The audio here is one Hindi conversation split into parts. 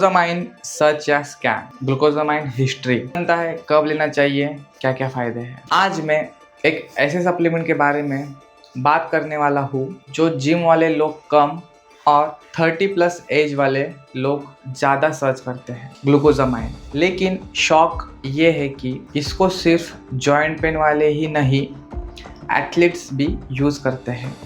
ग्लूकोजामाइन सच या स्कैम। ग्लूकोजामाइन हिस्ट्री बनता है, कब लेना चाहिए, क्या क्या फायदे हैं। आज मैं एक ऐसे सप्लीमेंट के बारे में बात करने वाला हूँ जो जिम वाले लोग कम और 30+ एज वाले लोग ज़्यादा सर्च करते हैं, ग्लूकोजामाइन। लेकिन शौक ये है कि इसको सिर्फ जॉइंट पेन वाले ही नहीं, एथलीट्स भी यूज़ करते हैं।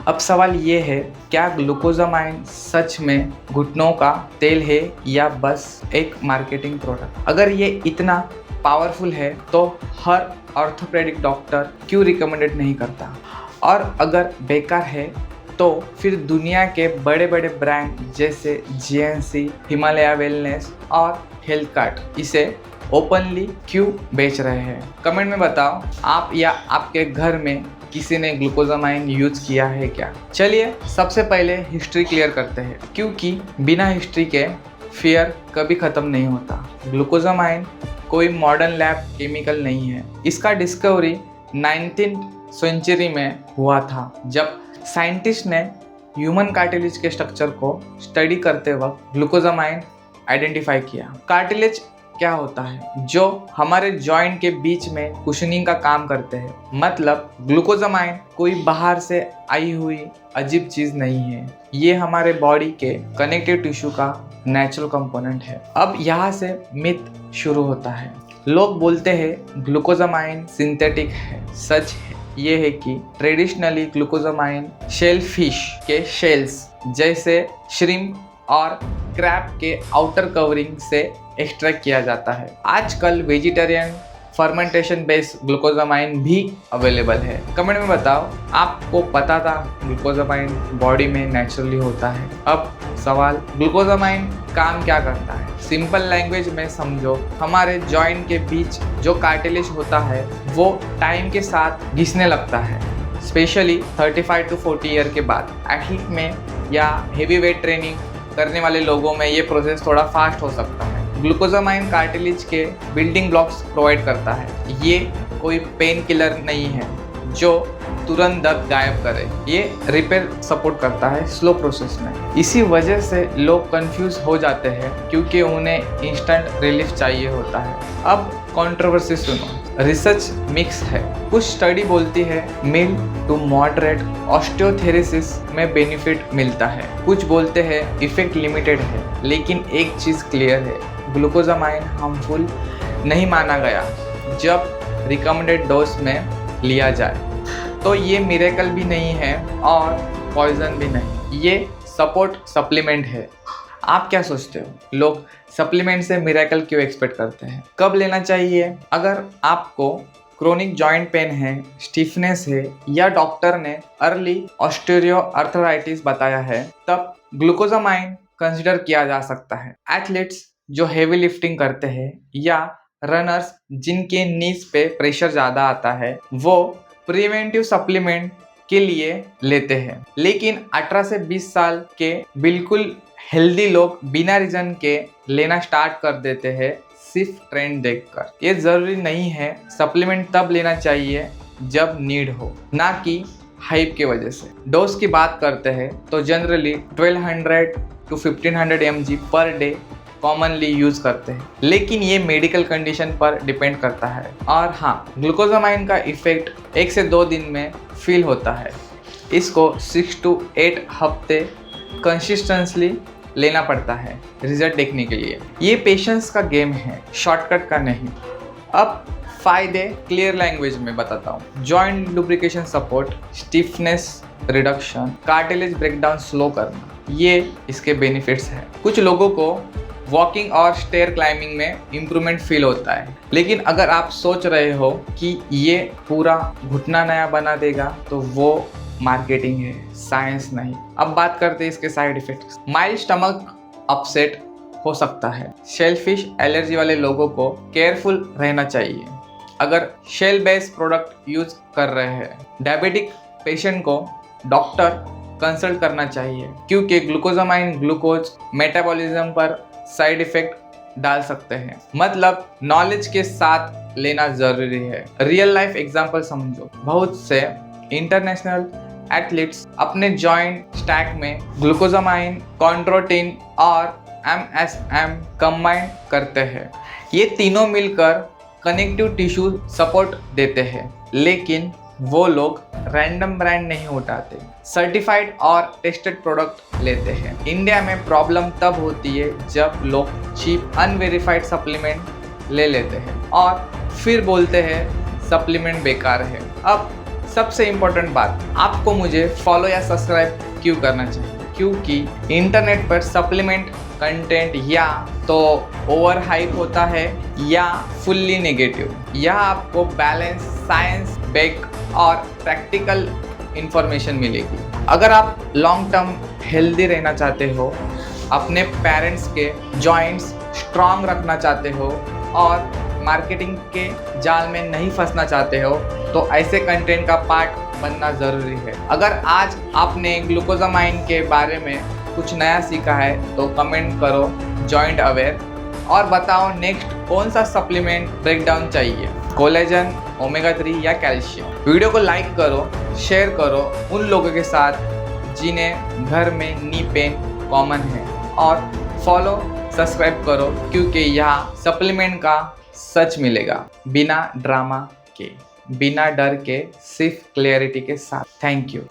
अब सवाल ये है, क्या ग्लूकोजामाइन सच में घुटनों का तेल है या बस एक मार्केटिंग प्रोडक्ट? अगर ये इतना पावरफुल है तो हर ऑर्थोपेडिक डॉक्टर क्यों रिकमेंडेड नहीं करता? और अगर बेकार है तो फिर दुनिया के बड़े बड़े ब्रांड जैसे GNC, हिमालय वेलनेस और हेल्थ कार्ड इसे ओपनली क्यों बेच रहे हैं? कमेंट में बताओ, आप या आपके घर में किसी ने ग्लूकोजामाइन यूज किया है क्या? चलिए सबसे पहले हिस्ट्री क्लियर करते हैं, क्योंकि बिना हिस्ट्री के फियर कभी ख़त्म नहीं होता। ग्लूकोजामाइन कोई मॉडर्न लैब केमिकल नहीं है। इसका डिस्कवरी 19th सेंचुरी में हुआ था, जब साइंटिस्ट ने ह्यूमन कार्टिलेज के स्ट्रक्चर को स्टडी करते वक्त ग्लूकोजामाइन आइडेंटिफाई किया। कार्टिलेज क्या होता है? जो हमारे जॉइंट के बीच में कुशनिंग का काम करते हैं। मतलब ग्लूकोजामाइन कोई बाहर से आई हुई अजीब चीज नहीं है, ये हमारे बॉडी के कनेक्टिव टिश्यू का नेचुरल कंपोनेंट है। अब यहाँ से मिथ शुरू होता है। लोग बोलते हैं ग्लूकोजामाइन सिंथेटिक है। सच है ये है कि ट्रेडिशनली ग्लूकोजामाइन शेल फिश के शेल्स जैसे श्रिम्प और क्रैब के आउटर कवरिंग से एक्सट्रैक्ट किया जाता है। आजकल वेजिटेरियन फर्मेंटेशन बेस्ड ग्लूकोजामाइन भी अवेलेबल है। कमेंट में बताओ, आपको पता था ग्लूकोजामाइन बॉडी में नेचुरली होता है? अब सवाल, ग्लूकोजामाइन काम क्या करता है? सिंपल लैंग्वेज में समझो, हमारे जॉइंट के बीच जो कार्टिलेज होता है वो टाइम के साथ घिसने लगता है, स्पेशली 35 to 40 ईयर के बाद। एथलीट में या हेवी वेट ट्रेनिंग करने वाले लोगों में ये प्रोसेस थोड़ा फास्ट हो सकता है। ग्लूकोजामाइन कार्टिलेज के बिल्डिंग ब्लॉक्स प्रोवाइड करता है। ये कोई पेन किलर नहीं है जो तुरंत दर्द गायब करे, ये रिपेयर सपोर्ट करता है स्लो प्रोसेस में। इसी वजह से लोग कंफ्यूज हो जाते हैं, क्योंकि उन्हें इंस्टेंट रिलीफ चाहिए होता है। अब कंट्रोवर्सी सुनो, रिसर्च मिक्स है। कुछ स्टडी बोलती है मिल्ड टू मॉडरेट ऑस्टियोथेरेसिस में बेनिफिट मिलता है, कुछ बोलते हैं इफेक्ट लिमिटेड है। लेकिन एक चीज़ क्लियर है, ग्लूकोजामाइन हार्मफुल नहीं माना गया। जब रिकमेंडेड डोज में लिया जाए तो ये मिरेकल भी नहीं है और पॉइजन भी नहीं, ये सपोर्ट सप्लीमेंट है। आप क्या सोचते हो? लोग सप्लीमेंट से मिरेकल क्यों एक्सपेक्ट करते हैं? कब लेना चाहिए? अगर आपको क्रोनिक जॉइंट पेन है, स्टिफनेस है या डॉक्टर ने अर्ली ऑस्टियोआर्थराइटिस बताया है, तब ग्लूकोजामाइन कंसिडर किया जा सकता है। एथलीट्स जो हेवी लिफ्टिंग करते हैं या रनर्स जिनके नीज पे प्रेशर ज़्यादा आता है, वो प्रिवेंटिव सप्लीमेंट के लिए लेते हैं। लेकिन 18 से 20 साल के बिल्कुल हेल्दी लोग बिना रीजन के लेना स्टार्ट कर देते हैं, सिर्फ ट्रेंड देखकर। ये ज़रूरी नहीं है। सप्लीमेंट तब लेना चाहिए जब नीड हो, ना कि हाइप की वजह से। डोज की बात करते हैं तो generally 1200 to 1500 mg per day commonly use करते हैं, लेकिन ये मेडिकल कंडीशन पर डिपेंड करता है। और हाँ, ग्लूकोजामाइन का इफेक्ट 1 से 2 दिन में फील होता है। इसको 6 to 8 हफ्ते कंसिस्टेंटली लेना पड़ता है रिजल्ट देखने के लिए। ये पेशेंस का गेम है, शॉर्टकट का नहीं। अब फायदे क्लियर लैंग्वेज में बताता हूँ। Joint lubrication support, stiffness reduction, cartilage breakdown slow करना, ये इसके बेनिफिट्स हैं। कुछ लोगों को वॉकिंग और स्टेयर क्लाइंबिंग में इम्प्रूवमेंट फील होता है। लेकिन अगर आप सोच रहे हो कि ये पूरा घुटना नया बना देगा, तो वो मार्केटिंग है, साइंस नहीं। अब बात करते हैं इसके side effects. Mild stomach upset हो सकता है। शेलफिश एलर्जी वाले लोगों को केयरफुल रहना चाहिए अगर शेल बेस्ड प्रोडक्ट यूज कर रहे हैं। डायबिटिक पेशेंट को डॉक्टर कंसल्ट करना चाहिए, क्योंकि ग्लूकोजामाइन ग्लूकोज मेटाबॉलिज्म पर साइड इफेक्ट डाल सकते हैं। मतलब नॉलेज के साथ लेना जरूरी है। रियल लाइफ एग्जांपल समझो, बहुत से इंटरनेशनल एथलीट्स अपने जॉइंट स्टैक में ग्लूकोजामाइन, कॉन्ड्रोटिन और MSM कंबाइन करते हैं। ये तीनों मिलकर कनेक्टिव टिश्यू सपोर्ट देते हैं, लेकिन वो लोग रैंडम ब्रांड नहीं उठाते, सर्टिफाइड और टेस्टेड प्रोडक्ट लेते हैं। इंडिया में प्रॉब्लम तब होती है जब लोग चीप अनवेरिफाइड सप्लीमेंट ले लेते हैं और फिर बोलते हैं सप्लीमेंट बेकार है। अब सबसे इम्पोर्टेंट बात, आपको मुझे फॉलो या सब्सक्राइब क्यों करना चाहिए? क्योंकि इंटरनेट पर सप्लीमेंट कंटेंट या तो ओवर हाइप होता है या फुल्ली नेगेटिव। यहाँ आपको बैलेंस, साइंस बेक और प्रैक्टिकल इंफॉर्मेशन मिलेगी। अगर आप लॉन्ग टर्म हेल्दी रहना चाहते हो, अपने पेरेंट्स के जॉइंट्स स्ट्रांग रखना चाहते हो और मार्केटिंग के जाल में नहीं फंसना चाहते हो, तो ऐसे कंटेंट का पार्ट बनना ज़रूरी है। अगर आज आपने ग्लूकोजामाइन के बारे में कुछ नया सीखा है तो कमेंट करो जॉइंट अवेयर और बताओ नेक्स्ट कौन सा सप्लीमेंट ब्रेकडाउन चाहिए, कोलेजन, ओमेगा 3 या कैल्शियम। वीडियो को लाइक करो, शेयर करो उन लोगों के साथ जिन्हें घर में नी पेन कॉमन है और फॉलो सब्सक्राइब करो, क्योंकि यहाँ सप्लीमेंट का सच मिलेगा बिना ड्रामा के, बिना डर के, सिर्फ क्लियरिटी के साथ। Thank you.